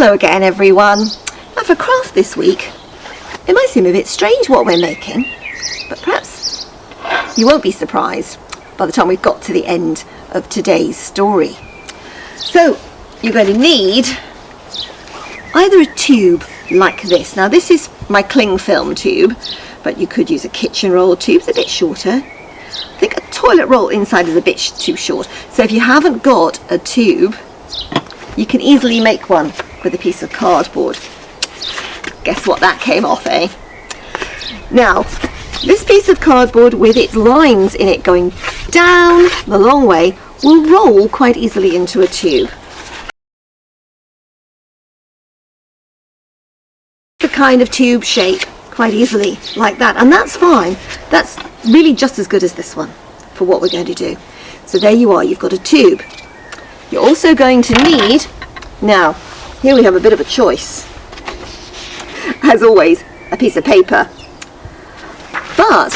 Hello again everyone. Now for craft this week, it might seem a bit strange what we're making, but perhaps you won't be surprised by the time we've got to the end of today's story. So you're going to need either a tube like this. Now this is my cling film tube, but you could use a kitchen roll tube. It's a bit shorter. I think a toilet roll inside is a bit too short. So if you haven't got a tube, you can easily make one with a piece of cardboard. Guess what that came off, eh? Now, this piece of cardboard with its lines in it going down the long way will roll quite easily into a tube. The kind of tube shape quite easily like that, and that's fine. That's really just as good as this one for what we're going to do. So there you are, you've got a tube. You're also going to need, now here we have a bit of a choice, as always, a piece of paper. But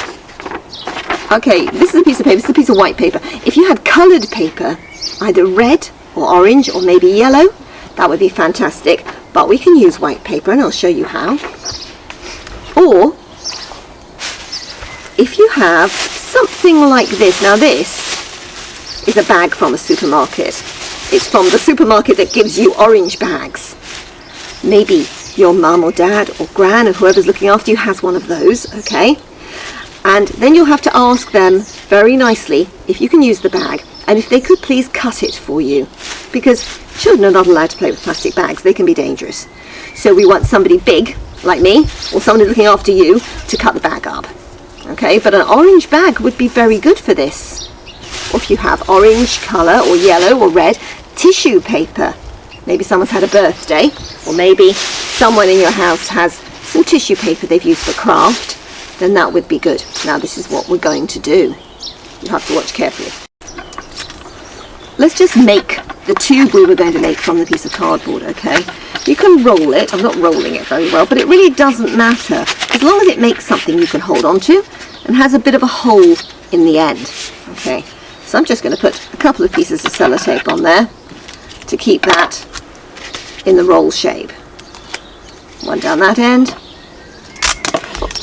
okay, this is a piece of paper, this is a piece of white paper. If you had coloured paper, either red or orange or maybe yellow, that would be fantastic. But we can use white paper and I'll show you how. Or if you have something like this, now this is a bag from a supermarket. It's from the supermarket that gives you orange bags. Maybe your mum or dad or gran or whoever's looking after you has one of those, okay? And then you'll have to ask them very nicely if you can use the bag and if they could please cut it for you, because children are not allowed to play with plastic bags. They can be dangerous. So we want somebody big like me or somebody looking after you to cut the bag up, okay? But an orange bag would be very good for this. Or if you have orange colour or yellow or red, tissue paper. Maybe someone's had a birthday, or maybe someone in your house has some tissue paper they've used for craft, then that would be good. Now this is what we're going to do. You have to watch carefully. Let's just make the tube we were going to make from the piece of cardboard, okay? You can roll it. I'm not rolling it very well, but it really doesn't matter. As long as it makes something you can hold on to and has a bit of a hole in the end, okay? So I'm just going to put a couple of pieces of sellotape on there to keep that in the roll shape. One down that end. Oops.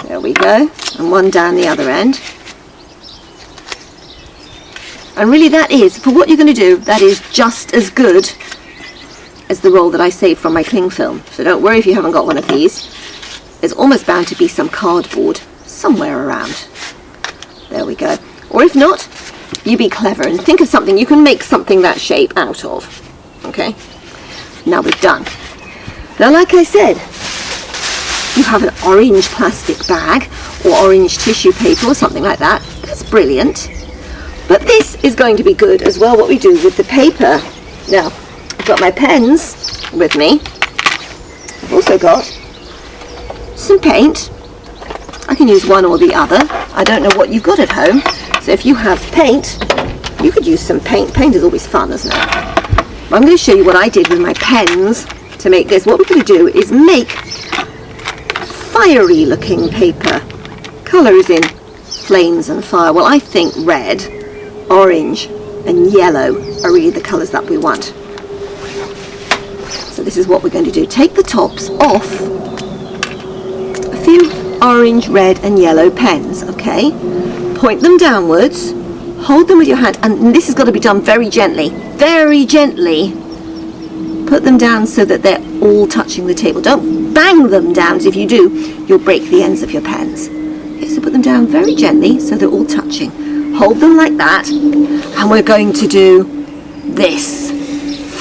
There we go. And one down the other end. And really that is, for what you're going to do, that is just as good as the roll that I saved from my cling film. So don't worry if you haven't got one of these. There's almost bound to be some cardboard somewhere around. There we go. Or if not, you be clever and think of something you can make something that shape out of. Okay? Now we're done. Now like I said, you have an orange plastic bag or orange tissue paper or something like that. That's brilliant. But this is going to be good as well, what we do with the paper. Now, I've got my pens with me. I've also got some paint. I can use one or the other. I don't know what you've got at home. So if you have paint, you could use some paint. Paint is always fun, isn't it? But I'm going to show you what I did with my pens to make this. What we're going to do is make fiery looking paper. Colours in flames and fire. Well, I think red, orange and yellow are really the colours that we want. So this is what we're going to do. Take the tops off a few orange, red and yellow pens, okay? Point them downwards, hold them with your hand, and this has got to be done very gently. Very gently. Put them down so that they're all touching the table. Don't bang them down, because if you do, you'll break the ends of your pens. Okay, so put them down very gently so they're all touching. Hold them like that, and we're going to do this.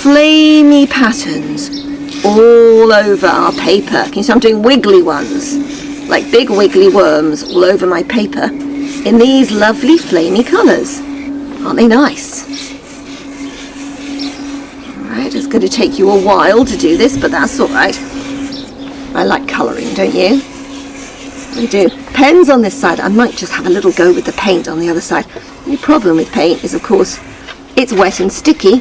Flamey patterns all over our paper. Can you see I'm doing wiggly ones? Like big wiggly worms all over my paper in these lovely flamey colours. Aren't they nice? Alright, it's going to take you a while to do this, but that's alright. I like colouring, don't you? I do. Pens on this side. I might just have a little go with the paint on the other side. The only problem with paint is, of course, it's wet and sticky,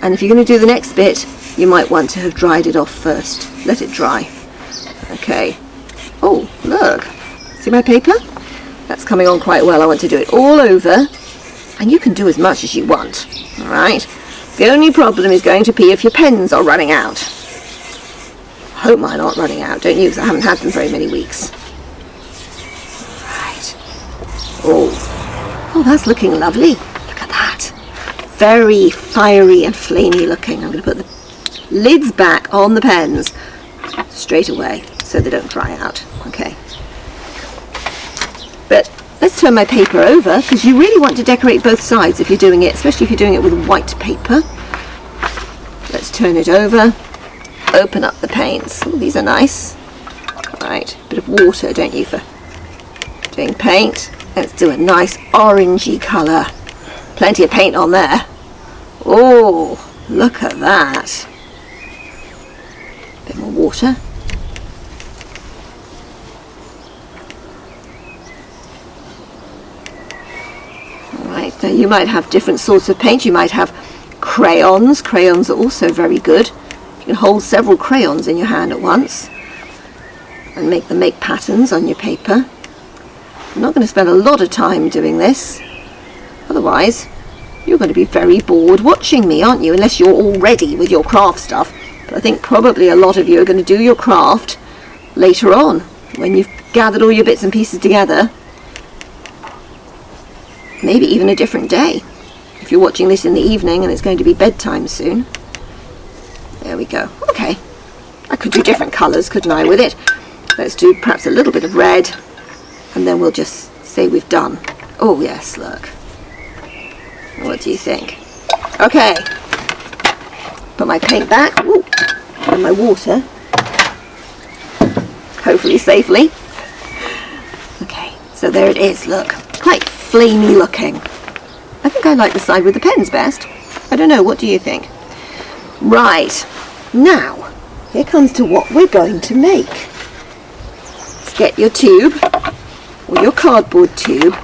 and if you're going to do the next bit, you might want to have dried it off first. Let it dry. Okay. Oh, look. See my paper? That's coming on quite well. I want to do it all over, and you can do as much as you want. All right. The only problem is going to be if your pens are running out. Hope mine aren't running out, don't you? Because I haven't had them very many weeks. Right. Oh, that's looking lovely. Look at that. Very fiery and flamey looking. I'm going to put the lids back on the pens straight away so they don't dry out. Okay. But let's turn my paper over, because you really want to decorate both sides if you're doing it, especially if you're doing it with white paper. Let's turn it over. Open up the paints. Ooh, these are nice. Right, bit of water, don't you, for doing paint. Let's do a nice orangey colour. Plenty of paint on there. Oh, look at that. Bit more water. Alright, so you might have different sorts of paint. You might have crayons. Crayons are also very good. You can hold several crayons in your hand at once and make them make patterns on your paper. I'm not going to spend a lot of time doing this, otherwise you're going to be very bored watching me, aren't you, unless you're all ready with your craft stuff. But I think probably a lot of you are going to do your craft later on, when you've gathered all your bits and pieces together. Maybe even a different day, if you're watching this in the evening and it's going to be bedtime soon. There we go. Okay, I could do different colours, couldn't I, with it? Let's do perhaps a little bit of red, and then we'll just say we've done. Oh yes, look. What do you think? Okay, put my paint back. Ooh, and my water, hopefully safely. Okay, so there it is, look. Quite flamey looking. I think I like the side with the pens best. I don't know, what do you think? Right, now, here comes to what we're going to make. Let's get your tube, or your cardboard tube.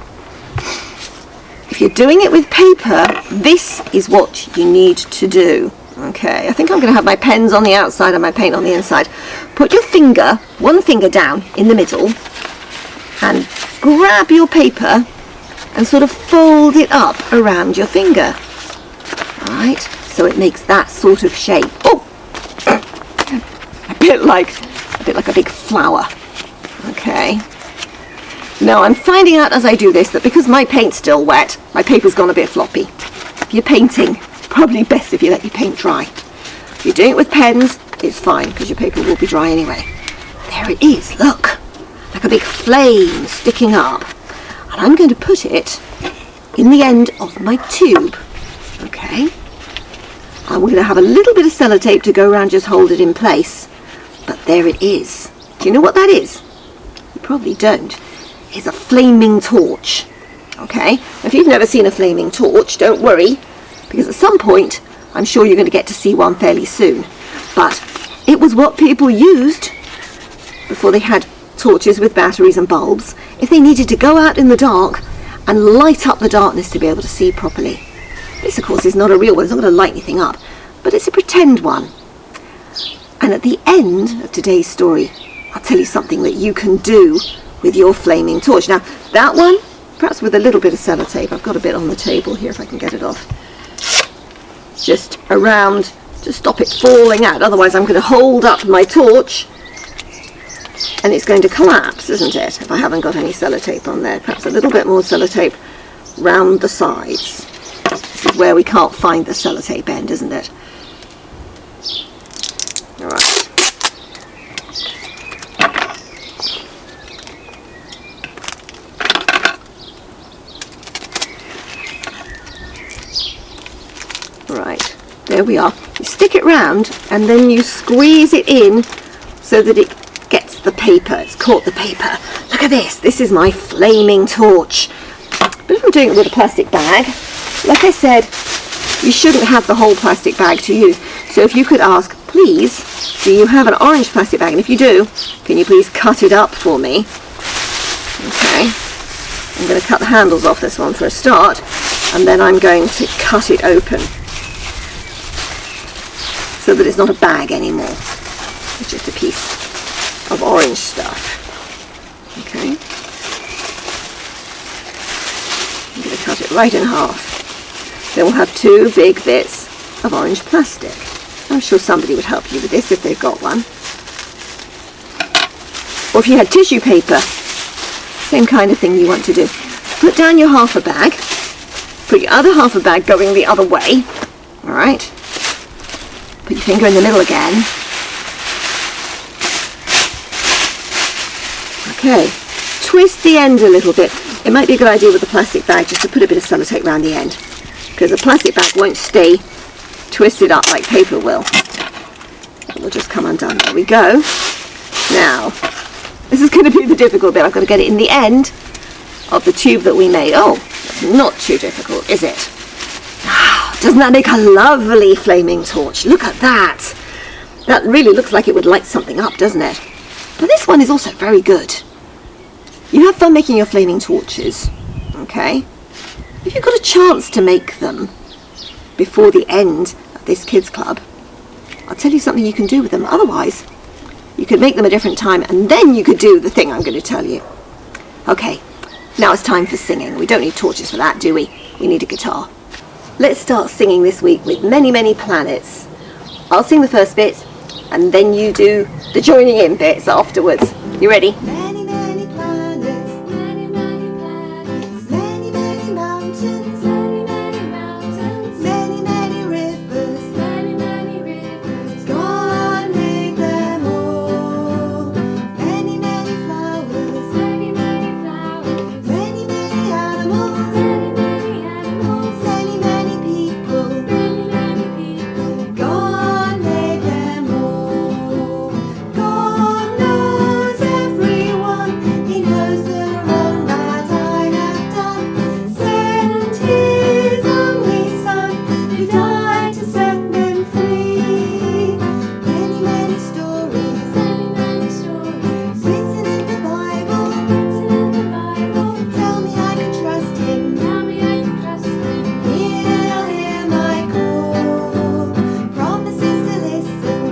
If you're doing it with paper, this is what you need to do. Okay, I think I'm going to have my pens on the outside and my paint on the inside. Put your finger, one finger down in the middle, and grab your paper and sort of fold it up around your finger. Right, so it makes that sort of shape. Oh, a bit like a big flower. Okay. Now I'm finding out as I do this that because my paint's still wet, my paper's gone a bit floppy. If you're painting, probably best if you let your paint dry. If you're doing it with pens, it's fine because your paper will be dry anyway. There it is, look, like a big flame sticking up. And I'm going to put it in the end of my tube. Okay. And we're going to have a little bit of sellotape to go around, just hold it in place. But there it is. Do you know what that is? You probably don't. It's a flaming torch. Okay, if you've never seen a flaming torch, don't worry, because at some point I'm sure you're going to get to see one fairly soon. But it was what people used before they had torches with batteries and bulbs, if they needed to go out in the dark and light up the darkness to be able to see properly. This of course is not a real one, it's not going to light anything up, but it's a pretend one. And at the end of today's story, I'll tell you something that you can do with your flaming torch. Now that one, perhaps with a little bit of sellotape. I've got a bit on the table here if I can get it off. Just around to stop it falling out. Otherwise I'm going to hold up my torch and it's going to collapse, isn't it, if I haven't got any sellotape on there. Perhaps a little bit more sellotape round the sides. This is where we can't find the sellotape end, isn't it? Alright. Right, there we are. You stick it round and then you squeeze it in so that it gets the paper. It's caught the paper. Look at this. This is my flaming torch. But if I'm doing it with a plastic bag, like I said, you shouldn't have the whole plastic bag to use. So if you could ask, please, do you have an orange plastic bag? And if you do, can you please cut it up for me? Okay. I'm going to cut the handles off this one for a start, and then I'm going to cut it open so that it's not a bag anymore. It's just a piece of orange stuff. Okay. I'm going to cut it right in half. Then we'll have two big bits of orange plastic. I'm sure somebody would help you with this if they've got one. Or if you had tissue paper, same kind of thing you want to do. Put down your half a bag, put your other half a bag going the other way, alright? Put your finger in the middle again. Okay, twist the end a little bit. It might be a good idea with the plastic bag just to put a bit of sellotape around the end, because the plastic bag won't stay twisted up like paper will. It will just come undone. There we go. Now, this is going to be the difficult bit. I've got to get it in the end of the tube that we made. Oh, it's not too difficult, is it? Doesn't that make a lovely flaming torch? Look at that. That really looks like it would light something up, doesn't it? But this one is also very good. You have fun making your flaming torches, okay? If you've got a chance to make them before the end of this kids club, I'll tell you something you can do with them. Otherwise, you could make them a different time and then you could do the thing I'm going to tell you. Okay, now it's time for singing. We don't need torches for that, do we? We need a guitar. Let's start singing this week with Many, Many Planets. I'll sing the first bit and then you do the joining in bits afterwards. You ready? Many, many planets, many, many planets, many, many mountains, many, many mountains, many, many rivers, many, many rivers. God made them all. Many, many flowers, many, many flowers, many, many animals, many, many animals, many, many people, many, many people. God made them all. God knows everyone. He knows the wrong that I have done. Sent His only Son, who died to set them free. Many, many stories, written in the Bible, Tell me I can trust Him, He'll hear my call. Promises to listen,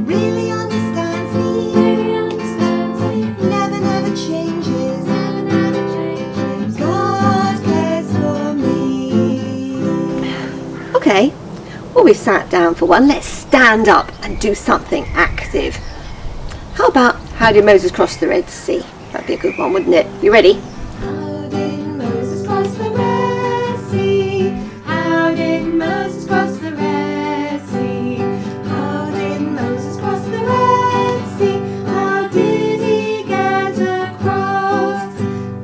really understands me, never, never changes. God cares for me. Okay, well we've sat down for one. Let's stand up and do something active. How about how did Moses cross the Red Sea? That'd be a good one, wouldn't it? You ready? How did Moses cross the Red Sea? How did Moses cross the Red Sea? How did Moses cross the Red Sea? How did he get across?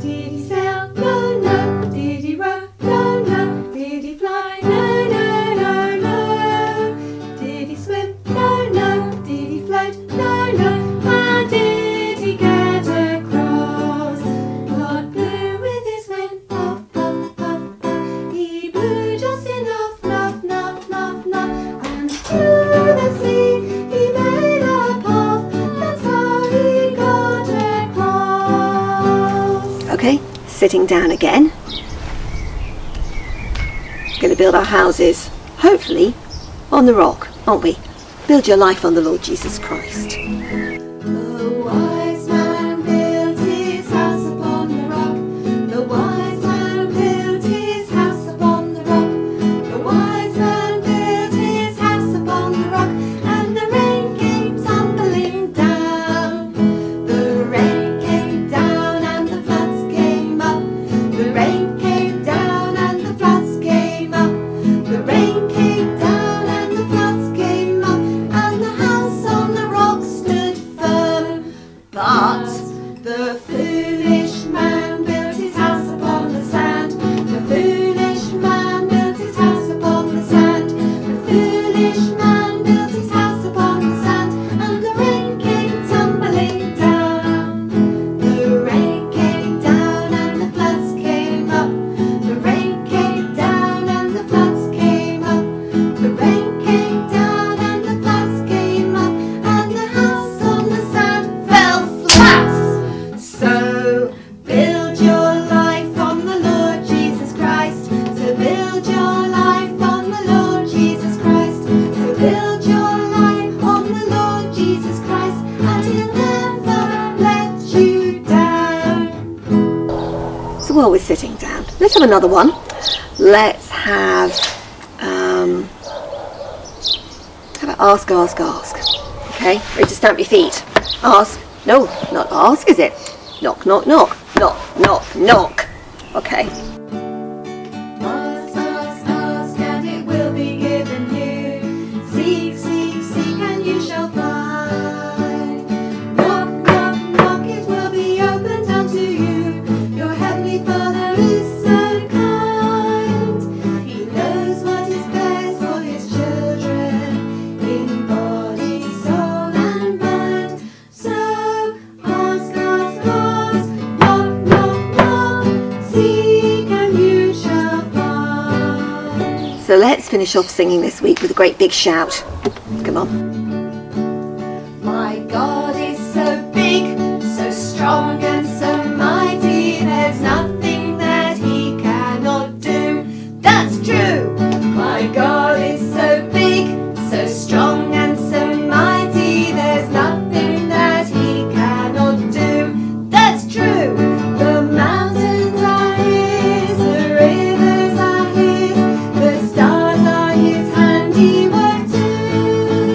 Did he sail? No, no. Did he row? No, no. Did he fly? No, no, no, no. Did he swim? No, no. Did he float? No, no. How did he get across? God blew with his wind, puff, puff, puff, puff. He blew just enough, nuff, nuff, nuff, nuff. And through the sea he made a path. That's how he got across. Okay, sitting down again. Going to build our houses, hopefully, on the rock, aren't we? Build your life on the Lord Jesus Christ. The wise man built his house upon the rock. The wise man built his house upon the rock. The wise man built his house upon the rock. And the rain came tumbling down. The rain came down and the floods came up. The rain came down and the floods came up. The rain came down and the floods came up. And the house on the rock stood firm. But the foolish man built his house upon the sand. The foolish man built his house upon the sand. The foolish man built his house upon the sand. And the rain came tumbling down. The rain came down and the floods came up. The rain came down and the floods came up. The rain came down and the floods came up. And the house on the sand fell flat. So build your life on the Lord Jesus Christ. So build your life on the Lord Jesus Christ. So build your life on the Lord Jesus Christ. And He'll never let you down. So while we're sitting down, let's have another one. Let's have How about ask, ask, ask? Okay, ready to stamp your feet. Ask. No, not ask, is it? Knock, knock, knock. Knock, knock, knock. Okay. Ask, ask, ask, and it will be given you. Seek, seek, seek, and you shall find. Knock, knock, knock, it will be opened unto you. Your heavenly Father is so kind. He knows what is best for his children, in body, soul, and mind. So ask, ask, ask, knock, knock, knock, seek and you shall find. So let's finish off singing this week with a great big shout. Come on. My God is so big, so strong and so mighty, there's nothing that he cannot do. That's true. My God is so big, so strong and so mighty, there's nothing that he cannot do. That's true. The mountains are his, the rivers are his, the stars are his handiwork too.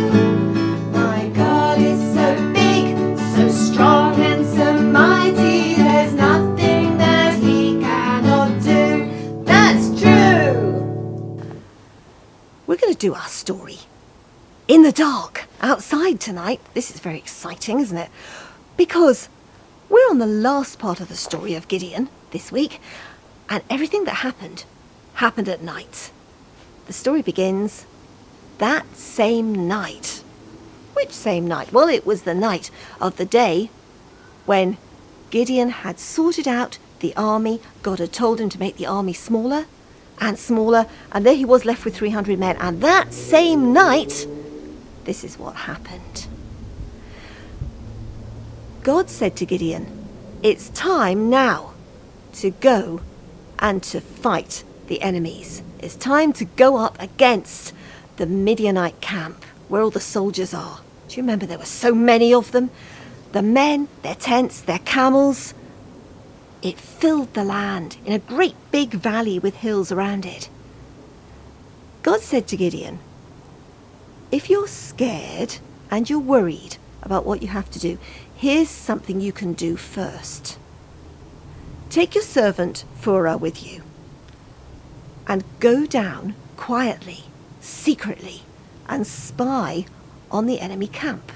My God is so big, so strong and so mighty, there's nothing that he cannot do. That's true. We're going to do our story in the dark, outside tonight. This is very exciting, isn't it? Because we're on the last part of the story of Gideon this week, and everything that happened at night. The story begins that same night. Which same night? Well, it was the night of the day when Gideon had sorted out the army. God had told him to make the army smaller and smaller, and there he was left with 300 men. And that same night, this is what happened. God said to Gideon, "It's time now to go and to fight the enemies. It's time to go up against the Midianite camp where all the soldiers are." Do you remember there were so many of them? The men, their tents, their camels. It filled the land in a great big valley with hills around it. God said to Gideon, if you're scared and you're worried about what you have to do, here's something you can do first. Take your servant Phurah with you and go down quietly, secretly, and spy on the enemy camp.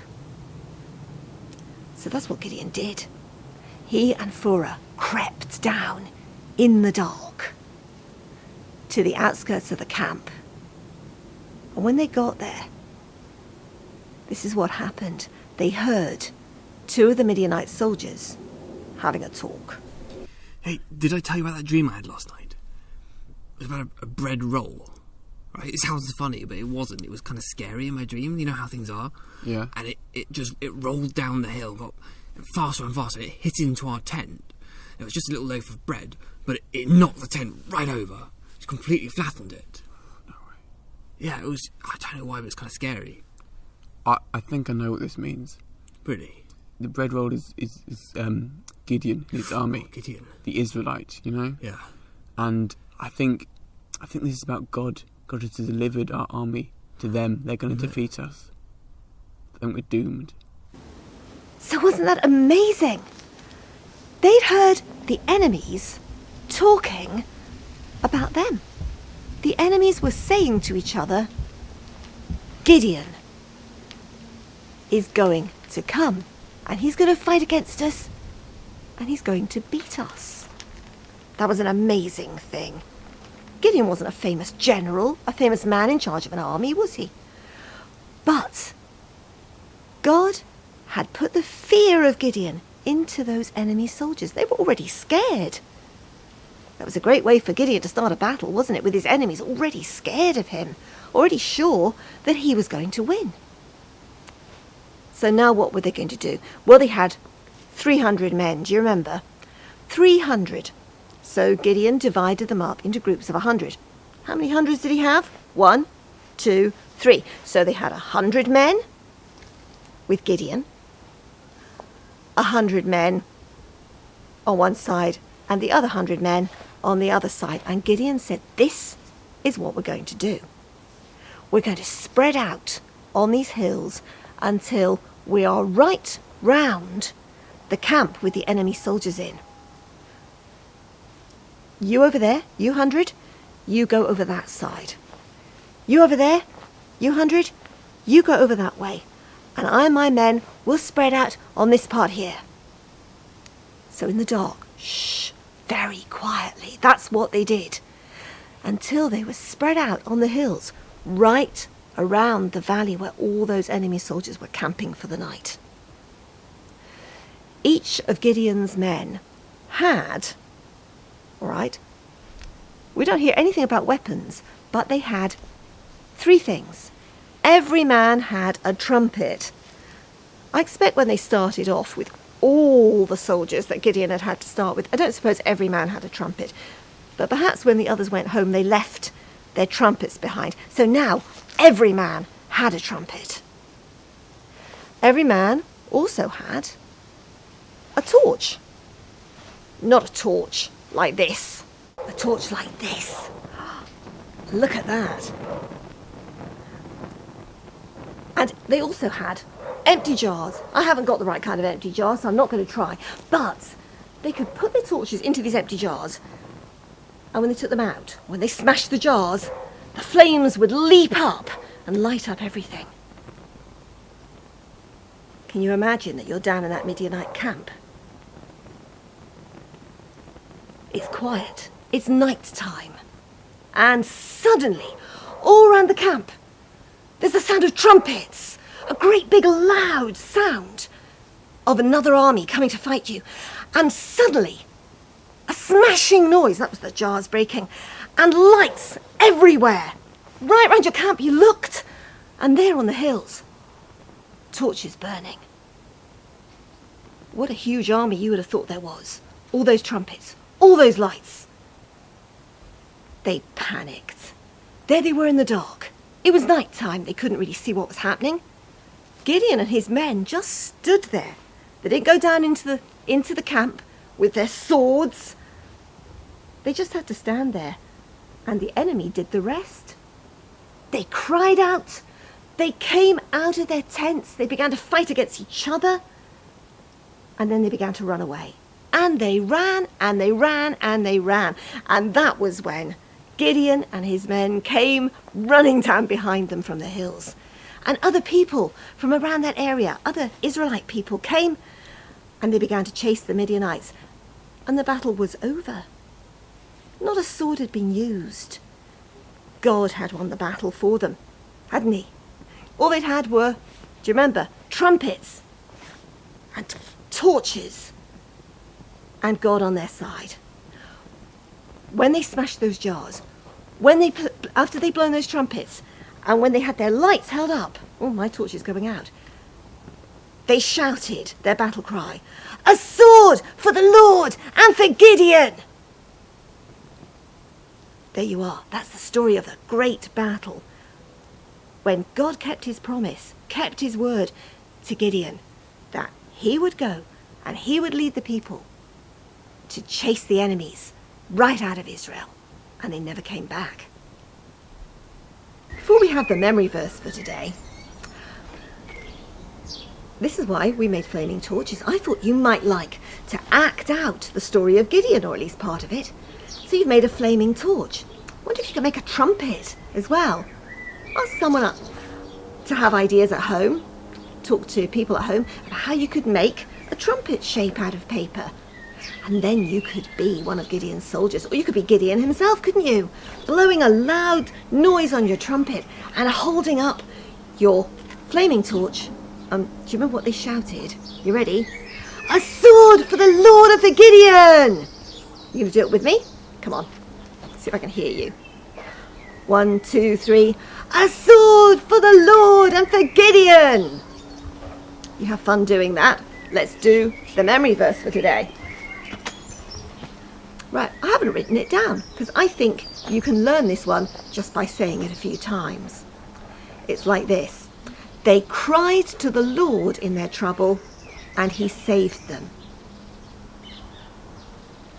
So that's what Gideon did. He and Phurah crept down in the dark to the outskirts of the camp. And when they got there, this is what happened. They heard two of the Midianite soldiers having a talk. Hey, did I tell you about that dream I had last night? It was about a bread roll. Right? It sounds funny, but it wasn't. It was kind of scary in my dream. You know how things are? Yeah. And it rolled down the hill, got faster and faster. It hit into our tent. It was just a little loaf of bread, but it knocked the tent right over. It completely flattened it. No way. Yeah, it was... I don't know why, but it's kind of scary. I think I know what this means. Really? The bread roll is Gideon, his army, Gideon. the Israelites, you know? Yeah. And I think this is about God. God has delivered our army to them. They're going to defeat us. Then we're doomed. So wasn't that amazing? They'd heard the enemies talking about them. The enemies were saying to each other, Gideon is going to come, and he's going to fight against us, and he's going to beat us. That was an amazing thing. Gideon wasn't a famous general, a famous man in charge of an army, was he? But God had put the fear of Gideon into those enemy soldiers. They were already scared. That was a great way for Gideon to start a battle, wasn't it? With his enemies already scared of him, already sure that he was going to win. So now what were they going to do? Well, they had 300 men, do you remember? 300. So Gideon divided them up into groups of 100. How many hundreds did he have? 1, 2, 3. So they had 100 men with Gideon, 100 men on one side, and the other 100 men on the other side. And Gideon said, this is what we're going to do. we're going to spread out on these hills until we are right round the camp with the enemy soldiers in. You over there, you 100, you go over that side. You over there, you 100, you go over that way. And I and my men will spread out on this part here. So in the dark, shh, very quietly, that's what they did. Until they were spread out on the hills, right around the valley where all those enemy soldiers were camping for the night. Each of Gideon's men had, all right, we don't hear anything about weapons, but they had 3 things. Every man had a trumpet. I expect when they started off with all the soldiers that Gideon had to start with, I don't suppose every man had a trumpet, but perhaps when the others went home they left their trumpets behind. So now every man had a trumpet. Every man also had a torch. Not a torch like this. A torch like this. Look at that. And they also had empty jars. I haven't got the right kind of empty jars, so I'm not going to try. But they could put their torches into these empty jars, and when they took them out, when they smashed the jars, the flames would leap up and light up everything. Can you imagine that you're down in that Midianite camp? It's quiet. It's night time. And suddenly, all around the camp, there's the sound of trumpets. A great big loud sound of another army coming to fight you. And suddenly, a smashing noise, that was the jars breaking, and lights everywhere. Right round your camp you looked, and there on the hills, torches burning. What a huge army you would have thought there was. All those trumpets, all those lights. They panicked. There they were in the dark. It was night time, they couldn't really see what was happening. Gideon and his men just stood there. They didn't go down into the camp with their swords. They just had to stand there, and the enemy did the rest. They cried out. They came out of their tents. They began to fight against each other, and then they began to run away. And they ran, and they ran, and they ran. And that was when Gideon and his men came running down behind them from the hills. And other people from around that area, other Israelite people, came, and they began to chase the Midianites. And the battle was over. Not a sword had been used. God had won the battle for them, hadn't he? All they'd had were, do you remember, trumpets and torches, and God on their side. When they smashed those jars, after they'd blown those trumpets, and when they had their lights held up, oh, my torch is going out, they shouted their battle cry, "A sword for the Lord and for Gideon!" There you are. That's the story of the great battle. When God kept his promise, kept his word to Gideon, that he would go and he would lead the people to chase the enemies right out of Israel. And they never came back. Before we have the memory verse for today, this is why we made flaming torches. I thought you might like to act out the story of Gideon, or at least part of it. So you've made a flaming torch. Wonder if you could make a trumpet as well. Ask someone up to have ideas at home. Talk to people at home about how you could make a trumpet shape out of paper. And then you could be one of Gideon's soldiers, or you could be Gideon himself, couldn't you? Blowing a loud noise on your trumpet and holding up your flaming torch. Do you remember what they shouted? You ready? "A sword for the Lord and for Gideon!" You gonna do it with me? Come on. See if I can hear you. 1, 2, 3. "A sword for the Lord and for Gideon!" You have fun doing that. Let's do the memory verse for today. Right, I haven't written it down because I think you can learn this one just by saying it a few times. It's like this. They cried to the Lord in their trouble, and he saved them.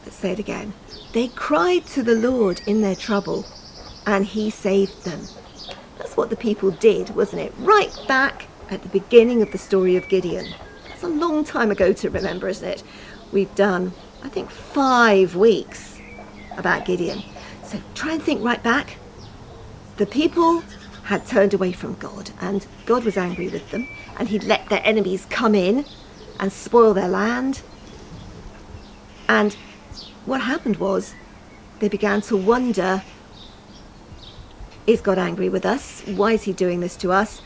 Let's say it again. They cried to the Lord in their trouble, and he saved them. That's that's what the people did, wasn't it? Right back at the beginning of the story of Gideon. That's a long time ago to remember, isn't it? We've done, I think, 5 weeks about Gideon. So try and think right back. The people had turned away from God, and God was angry with them, and he'd let their enemies come in and spoil their land. And what happened was they began to wonder, is God angry with us? Why is he doing this to us?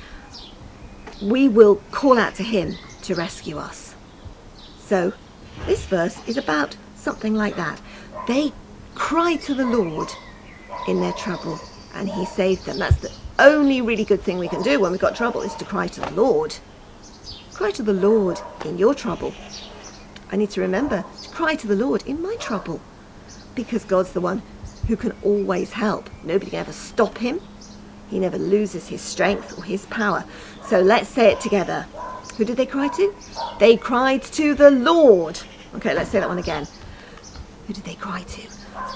We will call out to him to rescue us. So this verse is about something like that. They cried to the Lord in their trouble, and he saved them. That's the only really good thing we can do when we've got trouble, is to cry to the Lord. Cry to the Lord in your trouble. I need to remember to cry to the Lord in my trouble, because God's the one who can always help. Nobody can ever stop him. He never loses his strength or his power. So let's say it together. Who did they cry to? They cried to the Lord. Okay, let's say that one again. Who did they cry to?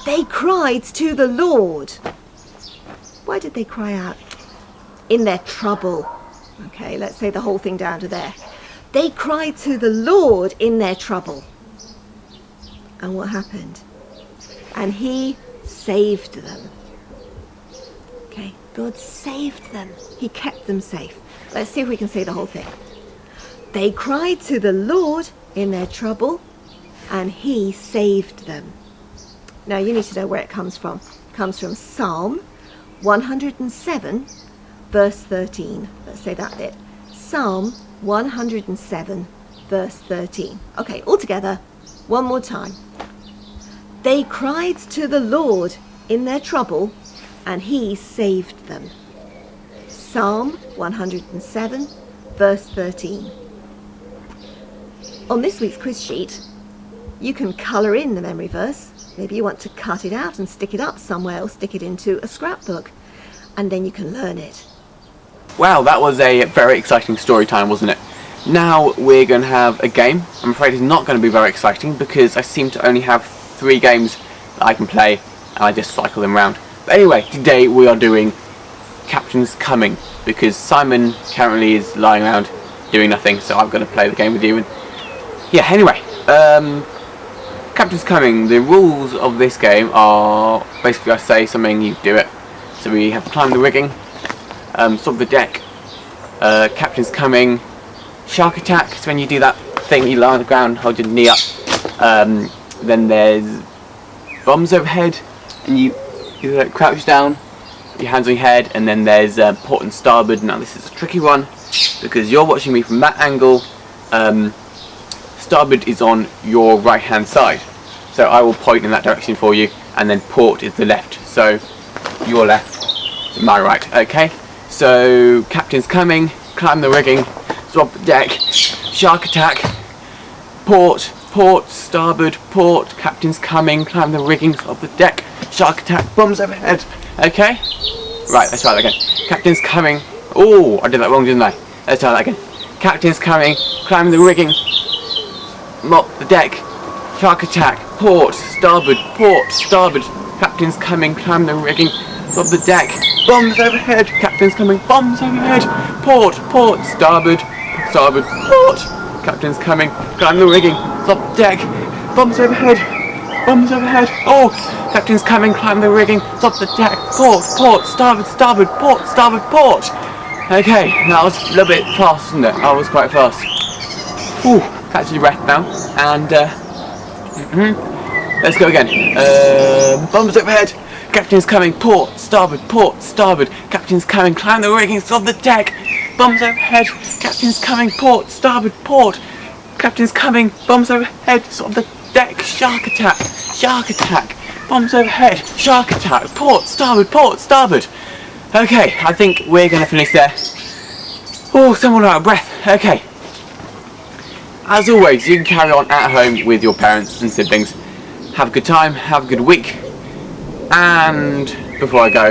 They cried to the Lord. Why did they cry out? In their trouble. Okay, let's say the whole thing down to there. They cried to the Lord in their trouble. And what happened? And he saved them. Okay, God saved them. He kept them safe. Let's see if we can say the whole thing. They cried to the Lord in their trouble, and he saved them. Now you need to know where it comes from. It comes from Psalm 107, verse 13. Let's say that bit. Psalm 107, verse 13. Okay, all together, one more time. They cried to the Lord in their trouble, and he saved them. Psalm 107, verse 13. On this week's quiz sheet, you can colour in the memory verse. Maybe you want to cut it out and stick it up somewhere, or stick it into a scrapbook, and then you can learn it. Wow, that was a very exciting story time, wasn't it? Now we're going to have a game. I'm afraid it's not going to be very exciting because I seem to only have 3 games that I can play, and I just cycle them around. But anyway, today we are doing Captain's Coming, because Simon currently is lying around doing nothing, so I'm going to play the game with you. And yeah, anyway, Captain's Coming. The rules of this game are basically I say something, you do it. So we have to climb the rigging, stop the deck, Captain's Coming, Shark Attack. So when you do that thing, you lie on the ground, hold your knee up. Then there's Bombs Overhead, and you crouch down, your hands on your head, and then there's Port and Starboard. Now this is a tricky one because you're watching me from that angle. Starboard is on your right hand side, so I will point in that direction for you, and then Port is the left, so your left to my right. Okay, so Captain's Coming, climb the rigging, swap the deck, Shark Attack, Port, Starboard, Port, Captain's Coming, climb the rigging, swap the deck, Shark Attack, Bombs Overhead. Okay, right, let's try that again. Captain's Coming. Oh, I did that wrong, didn't I? Let's try that again. Captain's Coming, climb the rigging, mop the deck, Shark Attack, Port, Starboard, Captain's Coming, climb the rigging, swap the deck, Bombs Overhead, Captain's Coming, Bombs Overhead, Port, Starboard, Port, Captain's Coming, climb the rigging, swap the deck, Bombs Overhead, oh, Captain's Coming, climb the rigging, swap the deck, Port, Starboard, Port. Okay, that was a little bit fast, wasn't it? I was quite fast. Ooh, catch your breath now, and let's go again. Bombs Overhead, Captain's Coming, Port, Starboard, Captain's Coming, climb the rigging, swap the deck, Bombs Overhead, Captain's Coming, Port, Starboard, Captain's Coming, Bombs Overhead, swap the deck, Shark Attack, Bombs Overhead, Shark Attack, Port, Starboard. Okay, I think we're going to finish there. Oh, someone out of breath. Okay. As always, you can carry on at home with your parents and siblings. Have a good time, have a good week. And before I go,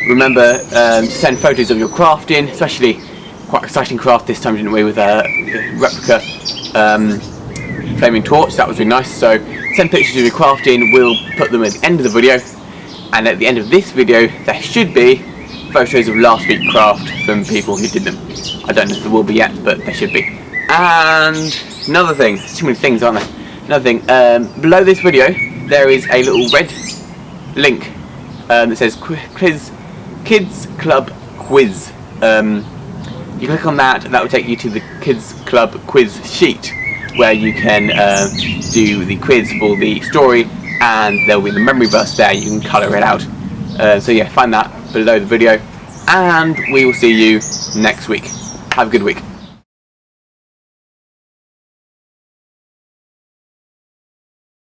remember to send photos of your crafting, especially quite exciting craft this time, didn't we, with a replica flaming torch. That was really nice. So send pictures of your crafting, we'll put them at the end of the video. And at the end of this video, there should be photos of last week's craft from people who did them. I don't know if there will be yet, but there should be. And another thing, there's too many things, aren't there? Another thing, below this video there is a little red link that says Kids Club Quiz. You click on that, and that will take you to the Kids Club quiz sheet, where you can do the quiz for the story, and there will be the memory verse there. You can colour it out. So yeah, find that below the video, and we will see you next week. Have a good week.